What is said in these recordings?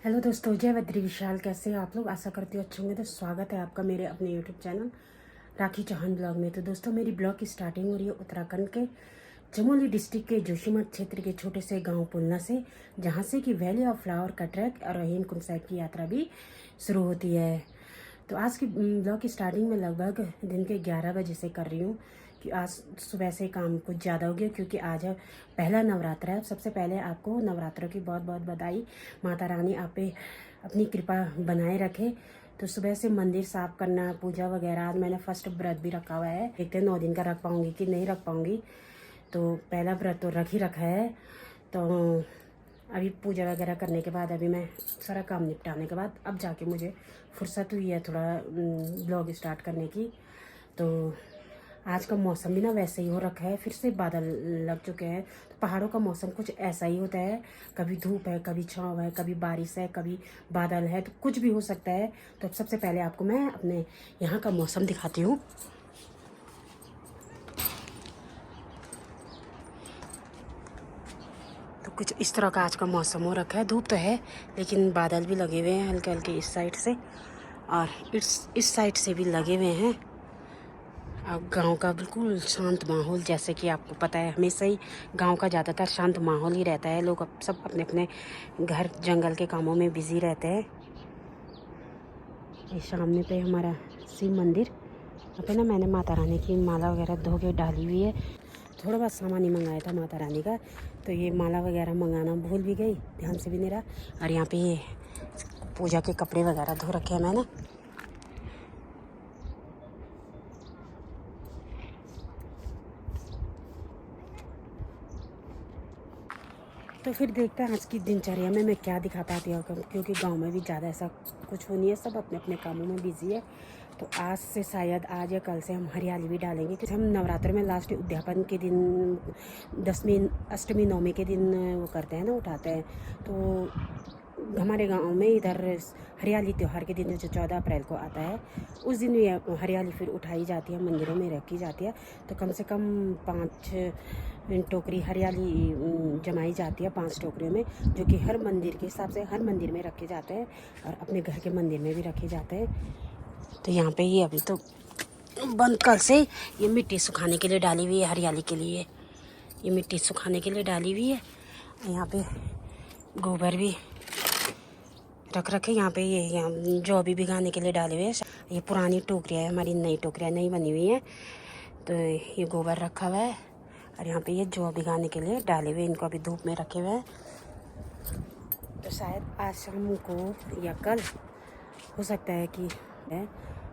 Hello दोस्तों, जय बद्री विशाल। कैसे हैं आप लोग? आशा करती हूँ अच्छे होंगे। तो स्वागत है आपका मेरे अपने यूट्यूब चैनल राखी चौहान ब्लॉग में। तो दोस्तों, मेरी ब्लॉग की स्टार्टिंग हो रही है उत्तराखंड के चमोली डिस्ट्रिक्ट के जोशीमठ क्षेत्र के छोटे से गांव पुलना से, जहां से कि वैली ऑफ फ्लावर का ट्रैक और हेमकुंड साहिब की यात्रा भी शुरू होती है। तो आज की ब्लॉग की स्टार्टिंग में लगभग दिन के 11 बजे से कर रही हूँ कि आज सुबह से काम कुछ ज़्यादा हो गया, क्योंकि आज पहला नवरात्र है। सबसे पहले आपको नवरात्रों की बहुत बहुत बधाई। माता रानी आप पे अपनी कृपा बनाए रखे। तो सुबह से मंदिर साफ करना, पूजा वगैरह। आज मैंने फर्स्ट व्रत भी रखा हुआ है। देखते हैं 9 दिन का रख पाऊँगी कि नहीं रख पाऊँगी। तो पहला व्रत तो रख ही रखा है। तो अभी पूजा वगैरह करने के बाद, अभी मैं सारा काम निपटाने के बाद अब जाके मुझे फुर्सत हुई है थोड़ा ब्लॉग स्टार्ट करने की। तो आज का मौसम भी ना वैसे ही हो रखा है, फिर से बादल लग चुके हैं। तो पहाड़ों का मौसम कुछ ऐसा ही होता है, कभी धूप है, कभी छाँव है, कभी बारिश है, कभी बादल है, तो कुछ भी हो सकता है। तो अब सबसे पहले आपको मैं अपने यहाँ का मौसम दिखाती हूँ। तो कुछ इस तरह का आज का मौसम हो रखा है। धूप तो है लेकिन बादल भी लगे हुए हैं हल्के हल्के इस साइड से, और इस साइड से भी लगे हुए हैं। अब गांव का बिल्कुल शांत माहौल, जैसे कि आपको पता है हमेशा ही गांव का ज़्यादातर शांत माहौल ही रहता है। लोग अब सब अपने अपने घर जंगल के कामों में बिजी रहते हैं। ये सामने पे हमारा शिव मंदिर, यहाँ पे ना मैंने माता रानी की माला वगैरह धो के डाली हुई है। थोड़ा बहुत सामान ही मंगाया था माता रानी का, तो ये माला वगैरह मंगाना भूल भी गई, ध्यान से भी नहीं रहा। और यहाँ पे ये पूजा के कपड़े वगैरह धो रखे हैं मैंने। तो फिर देखते हैं आज की दिनचर्या में मैं क्या दिखा पाती हूँ, क्योंकि गांव में भी ज़्यादा ऐसा कुछ हो नहीं है, सब अपने अपने कामों में बिजी है। तो आज से शायद आज या कल से हम हरियाली भी डालेंगे, क्योंकि हम नवरात्र में लास्ट उद्यापन के दिन, दसवीं अष्टमी नवमी के दिन वो करते हैं ना, उठाते हैं। तो हमारे गांव में इधर हरियाली त्यौहार के दिन जो 14 अप्रैल को आता है, उस दिन ये हरियाली फिर उठाई जाती है, मंदिरों में रखी जाती है। तो कम से कम 5 टोकरी हरियाली जमाई जाती है, 5 टोकरियों में, जो कि हर मंदिर के हिसाब से हर मंदिर में रखे जाते हैं और अपने घर के मंदिर में भी रखे जाते हैं। तो यहाँ पे ये अभी तो बंद कल से ये मिट्टी सुखाने के लिए डाली हुई है, हरियाली के लिए ये मिट्टी सुखाने के लिए डाली हुई है। यहाँ पे गोबर भी रख रखे। यहाँ पे ये यहाँ जौ भी भिगाने के लिए डाले हुए हैं। ये पुरानी टोकरियाँ है हमारी, नई टोकरियाँ नहीं बनी हुई हैं। तो ये गोबर रखा हुआ है और यहाँ पे ये जौ भिगाने के लिए डाले हुए, इनको अभी धूप में रखे हुए हैं। तो शायद आज शाम को या कल हो सकता है कि है।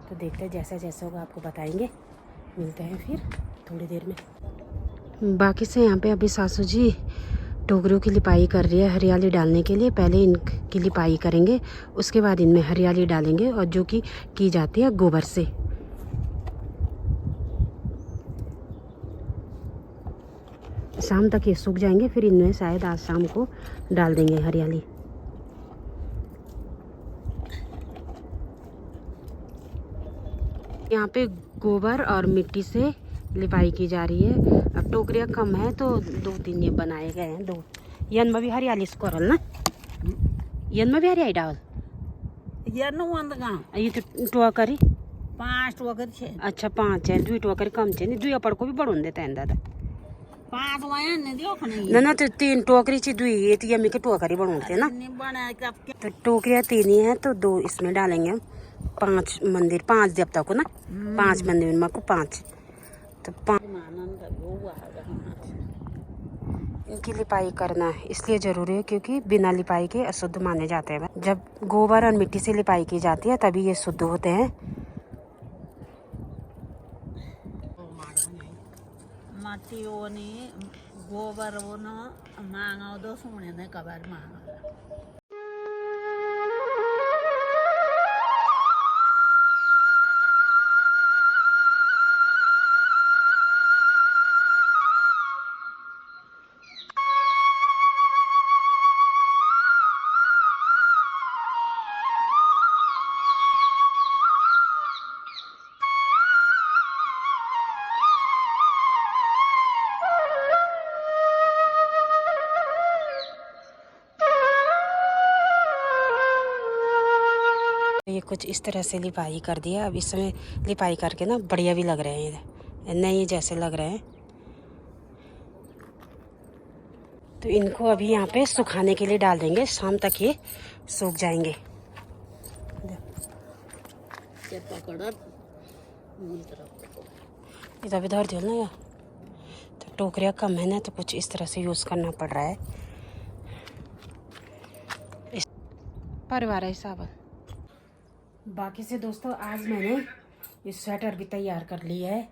तो देखते हैं, जैसा जैसा होगा आपको बताएंगे। मिलते हैं फिर थोड़ी देर में। बाकी से यहाँ पे अभी सासू जी टोकरियों की लिपाई कर रही है हरियाली डालने के लिए। पहले इनकी लिपाई करेंगे, उसके बाद इनमें हरियाली डालेंगे, और जो कि की जाती है गोबर से। शाम तक ये सूख जाएंगे, फिर इनमें शायद आज शाम को डाल देंगे हरियाली। यहाँ पे गोबर और मिट्टी से लिपाई की जा रही है। अब टोकरियाँ कम है तो 2-3 ये बनाए गए हैं। 2 यन में भी हरियाली स्कोरल ना, यन में भी हरियाली डाल ये तो टोकरी 5 टोकरी छे। अच्छा 5 है, 2 टोकरी कम छे, 2 अपड़ को भी बढ़ून देता है दादा। 5 वाया ने दियो खने ना ना, तो 3 टोकरी ची 2 ये तो यम्मी के टोकरी बढ़ूनते ना। नहीं बना के अब तो टोकरियाँ 3 ही हैं, तो 2 इसमें डालेंगे हम। 5 मंदिर, 5 देवता को ना, 5 मंदिर में को 5, तो 5 मानन का वो आ इनकी लिपाई करना इसलिए ज़रूरी है क्योंकि बिना लिपाई के अशुद्ध माने जाते हैं। जब गोबर और मिट्टी से लिपाई की जाती है तभी ये शुद्ध होते हैं। माटी ओनी गोबर ओनो मांगा दो सोने ने कबार मांगा। कुछ इस तरह से लिपाई कर दिया। अब इसमें लिपाई करके ना बढ़िया भी लग रहे हैं, नए जैसे लग रहे हैं। तो इनको अभी यहाँ पे सुखाने के लिए डाल देंगे, शाम तक ये सूख जाएंगे। ये पकड़ा इधर इधर दो ना, तो टोकरियाँ कम है ना, तो कुछ इस तरह से यूज़ करना पड़ रहा है। इस परिवार है सावन। बाकी से दोस्तों आज मैंने ये स्वेटर भी तैयार कर ली है,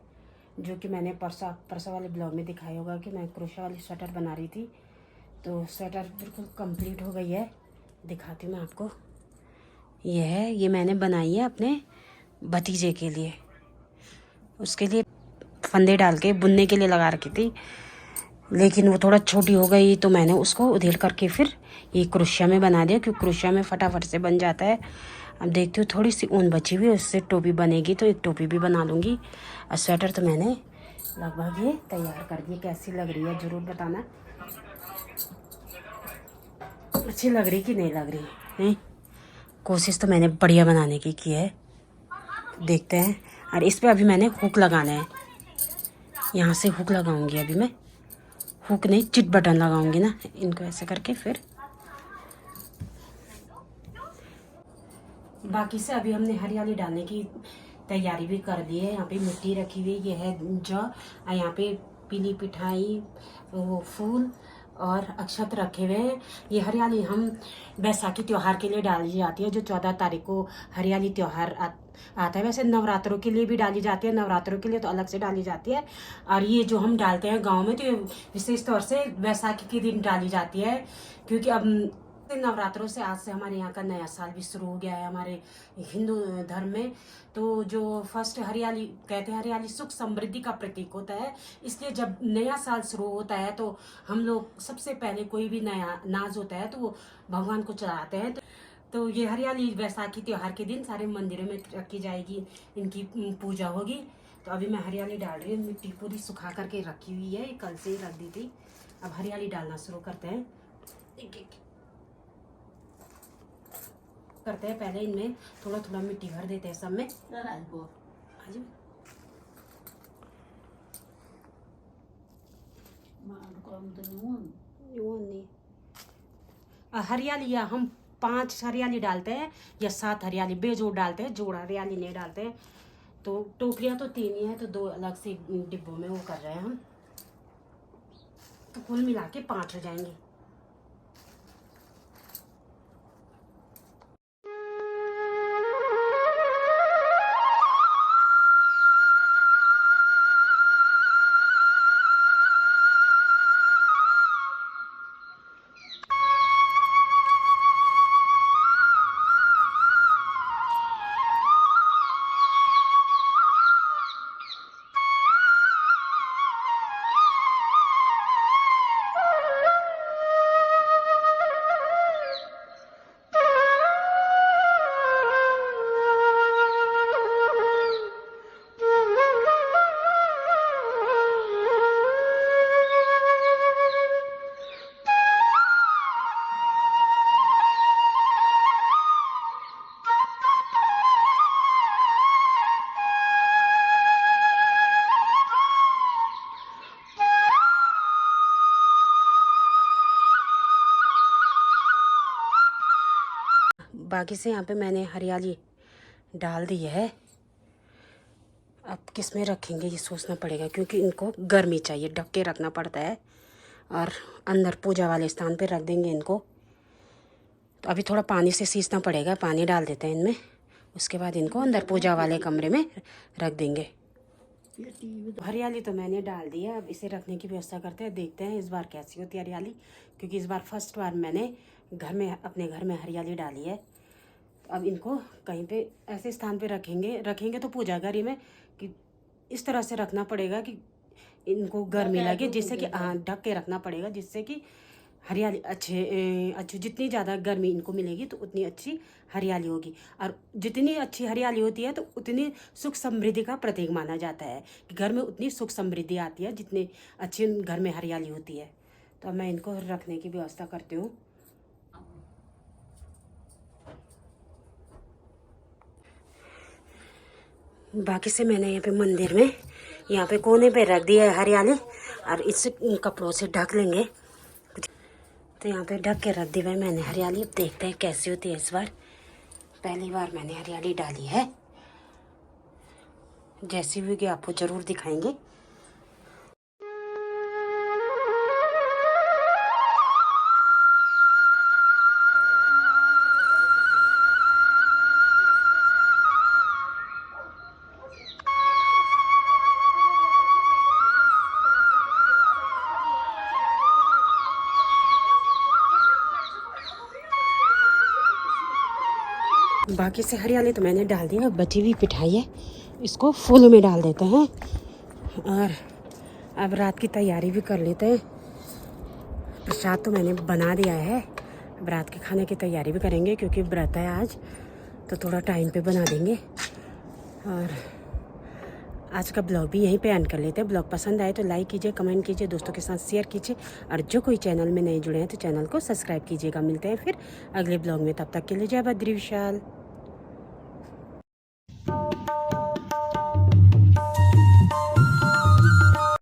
जो कि मैंने परसों वाले ब्लॉग में दिखाया होगा कि मैं क्रोशा वाली स्वेटर बना रही थी। तो स्वेटर बिल्कुल कंप्लीट हो गई है, दिखाती हूँ मैं आपको। ये है, ये मैंने बनाई है अपने भतीजे के लिए, उसके लिए फंदे डाल के बुनने के लिए लगा रखी थी, लेकिन वो थोड़ा छोटी हो गई तो मैंने उसको उधेड़ करके फिर ये क्रोशिया में बना दिया, क्योंकि क्रोशिया में फटाफट से बन जाता है। अब देखती हूँ थोड़ी सी ऊन बची हुई है, उससे टोपी बनेगी तो एक टोपी भी बना लूँगी। और स्वेटर तो मैंने लगभग ये तैयार कर दी। कैसी लग रही है ज़रूर बताना, अच्छी लग रही कि नहीं लग रही। नहीं, कोशिश तो मैंने बढ़िया बनाने की है, देखते हैं। और इस पर अभी मैंने हुक लगाना है, यहाँ से हुक लगाऊंगी अभी मैं, हुक नहीं चिट बटन लगाऊंगी ना इनको ऐसे करके। फिर बाकी से अभी हमने हरियाली डालने की तैयारी भी कर दी है। यहाँ पे मिट्टी रखी हुई ये है जौ, और यहाँ पे पीली पिठाई, वो फूल और अक्षत रखे हुए हैं। ये हरियाली हम बैसाखी त्योहार के लिए डाली जाती है, जो 14 तारीख को हरियाली त्योहार आता है। वैसे नवरात्रों के लिए भी डाली जाती है, नवरात्रों के लिए तो अलग से डाली जाती है। और ये जो हम डालते हैं गांव में, तो ये विशेष तौर से बैसाखी के दिन डाली जाती है, क्योंकि अब नवरात्रों से आज से हमारे यहाँ का नया साल भी शुरू हो गया है हमारे हिंदू धर्म में। तो जो फर्स्ट हरियाली कहते हैं, हरियाली सुख समृद्धि का प्रतीक होता है, इसलिए जब नया साल शुरू होता है तो हम लोग सबसे पहले कोई भी नया नाज होता है तो वो भगवान को चढ़ाते हैं। तो ये हरियाली वैसाखी त्योहार के दिन सारे मंदिरों में रखी जाएगी, इनकी पूजा होगी। तो अभी मैं हरियाली डाल रही हूँ, मिट्टी पूरी सुखा करके रखी हुई है, कल से ही रख दी थी। अब हरियाली डालना शुरू करते हैं। पहले इनमें थोड़ा थोड़ा मिट्टी भर देते हैं सब में। हरियाली या हम 5 हरियाली डालते हैं या 7 हरियाली बेजोड़ डालते हैं, जोड़ हरियाली नहीं डालते हैं। तो टोकरियाँ तो 3 ही है, तो 2 अलग से डिब्बों में वो कर रहे हैं हम, तो कुल मिला के 5 हो जाएंगे। बाकी से यहाँ पे मैंने हरियाली डाल दी है। अब किस में रखेंगे ये सोचना पड़ेगा, क्योंकि इनको गर्मी चाहिए, ढक के रखना पड़ता है। और अंदर पूजा वाले स्थान पे रख देंगे इनको। तो अभी थोड़ा पानी से सींचना पड़ेगा, पानी डाल देते हैं इनमें, उसके बाद इनको अंदर पूजा वाले कमरे में रख देंगे। हरियाली तो मैंने डाल दी है, अब इसे रखने की व्यवस्था करते हैं, देखते हैं इस बार कैसी होती है हरियाली, क्योंकि इस बार फर्स्ट बार मैंने अपने घर में हरियाली डाली है। अब इनको कहीं पे ऐसे स्थान पे रखेंगे तो पूजा घर ही में, कि इस तरह से रखना पड़ेगा कि इनको गर्मी लगे, जिससे कि ढक के रखना पड़ेगा, जिससे कि हरियाली अच्छी जितनी ज़्यादा गर्मी इनको मिलेगी तो उतनी अच्छी हरियाली होगी। और जितनी अच्छी हरियाली होती है तो उतनी सुख समृद्धि का प्रतीक माना जाता है, कि घर में उतनी सुख समृद्धि आती है जितनी अच्छी घर में हरियाली होती है। तो अब मैं इनको रखने की व्यवस्था करती हूँ। बाकी से मैंने यहाँ पे मंदिर में यहाँ पे कोने पे रख दिया है हरियाली, और इस कपड़ों से ढक लेंगे। तो यहाँ पे ढक के रख दी है मैंने हरियाली। अब देखते हैं कैसी होती है इस बार। पहली बार मैंने हरियाली डाली है, जैसी भी होगी आपको ज़रूर दिखाएंगे। बाकी से हरियाली तो मैंने डाल दी है, अब बची हुई पिठाई है, इसको फूल में डाल देते हैं और अब रात की तैयारी भी कर लेते हैं। प्रसाद तो मैंने बना दिया है, अब रात के खाने की तैयारी भी करेंगे क्योंकि व्रत है आज, तो थोड़ा टाइम पे बना देंगे। और आज का ब्लॉग भी यहीं पे एंड कर लेते हैं। ब्लॉग पसंद आए तो लाइक कीजिए, कमेंट कीजिए, दोस्तों के साथ शेयर कीजिए, और जो कोई चैनल में नए जुड़े हैं तो चैनल को सब्सक्राइब कीजिएगा। मिलते हैं फिर अगले ब्लॉग में, तब तक के लिए जय बद्री विशाल।